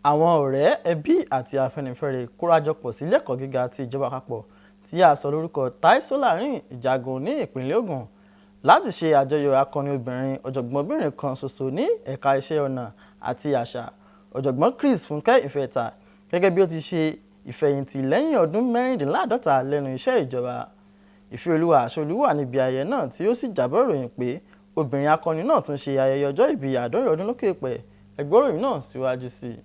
Àwọn ọ̀rẹ́, ẹbí àti Afẹ́nifẹ́re kórajọpọ̀ sílé ẹ̀kọ́ gíga ti ìjọba àpapọ̀ tí a sọ lórúkọ Tai Solarin Ìjàgùn ní ìpínlẹ̀ Ògùn láti ṣe àjọyọ̀ akọni obìnrin ọ̀jọ̀gbọ́nbìnrin kan ṣoṣo ní ẹ̀ka iṣẹ́ ọnà àti àṣà, Ọ̀jọ̀gbọ́n Chris Fúnkẹ́ Ìfẹ̀tà, gẹ́gẹ́ bí ó ti ṣe ìfẹ̀yìntì lẹ́yìn ọdún mẹ́rìndínláàádọ́ta lẹ́nu iṣẹ́ ìjọba. Ìfẹ́olúwa Àṣolúwà níbi ayẹyẹ náà tí ó sì jábọ̀ ìròyìn pé obìnrin akọni náà tún ṣe ayẹyẹ ọjọ́ ìbí 50 ọdún lókè èèpẹ̀. Ẹ gbọ́ ìròyìn náà síwájú sí i.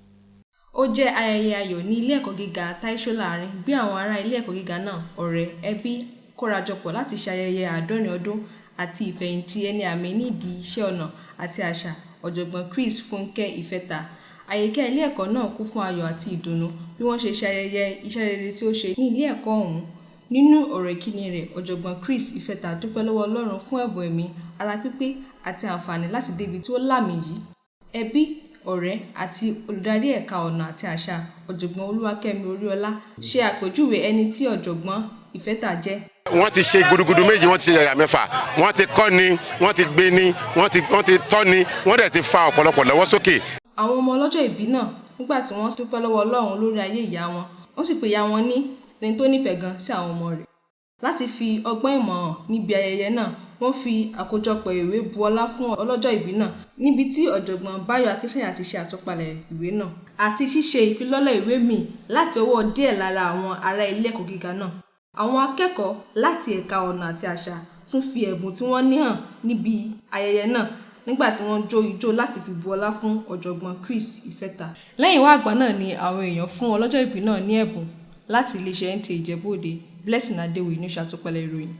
Ó jẹ́ ayẹyẹ ayọ̀ ní ilé ẹ̀kọ́ gíga Tai Solarin bí àwọn ará ilé ẹ̀kọ́ gíga náà, ọ̀rẹ́, ẹbí kórajọpọ̀ láti ṣe ayẹyẹ 50 ọdún àti ìfẹ̀yìntì ẹni àmì nídìí iṣẹ́ ọnà àti àṣà, Ọ̀jọ̀gbọ́n Chris Fúnkẹ́ Ìfẹ̀tà. Àyíká ilé ẹ̀kọ́ náà kún fún ayọ̀ àti ìdùnnú bí wọ́n ṣe ṣe ayẹyẹ iṣẹ́ rere tí ó ṣe ní ilé ẹ̀kọ́ ọ̀hún. Nínú ọ̀rọ̀ ìkíni rẹ̀, Ọ̀jọ̀gbọ́n Chris Ìfẹ̀tà dúpẹ́ lọ́wọ́ Ọlọ́run fún ẹ̀bùn ẹ̀mí, ara pípé àti àǹfààní láti débi tí ó lámì yìí. Ẹbí, ọ̀rẹ́ àti olùdarí ẹ̀ka ọ̀nà àti àṣà, Ọ̀jọ̀gbọ́n Olúwakẹ́mi Oríọlá, ṣe àpèjúwe ẹni tí Ọ̀jọ̀gbọ́n Ìfẹ̀tà jẹ́. Wọ́n ti ṣe gudugudu méjì, wọ́n ti ṣe yàyà mẹ́fà, wọ́n ti kọ́ ni, wọ́n ti gbé ni, wọ́n ti tọ́ ni, wọ́n dẹ̀ ti fa ọ̀pọ̀lọpọ̀ lọ́wọ́ sókè. Àwọn ọmọ ọlọ́jọ́ ìbí náà nígbà tí wọ́n dúpẹ́ lọ́wọ́ Ọlọ́run lórí ayé ìyá wọn, wọ́n sì pè ìyá wọn ní ẹni tó nífẹ̀ẹ́ gan sí àwọn ọmọ rẹ̀. Láti fi ọgbọ́n ìmọ̀ hàn níbi ayẹyẹ náà, wọ́n fi àkójọpọ̀ ìwé bu ọlá fún ọlọ́jọ́ ìbí náà, níbi tí Ọ̀jọ̀gbọ́n Báyọ̀ Akínsànyà ti ṣe àtúpalẹ̀ ìwé náà àti ṣíṣe ìfilọ́lẹ̀ ìwé míì láti ọwọ́ díẹ̀ lára àwọn ará ilé ẹ̀kọ́ gíga náà. Àwọn akẹ́kọ̀ọ́ láti ẹ̀ka ọ̀nà àti àṣà tún fi ẹ̀bùn tí wọ́n ní hàn níbi ayẹyẹ náà nígbà tí wọ́n jó ijó láti fi bu ọlá fún Ọ̀jọ̀gbọ́n Chris Ìfẹ̀tà. Lẹ́yìn wá àgbà náà ni àwọn èèyàn fún ọlọ́jọ́ ìbí náà ní ẹ̀bùn láti iléeṣẹ́ NTA Ìjẹ̀bú Òde. Blessing Adéwì ní ṣàtúpalẹ̀ ìròyìn.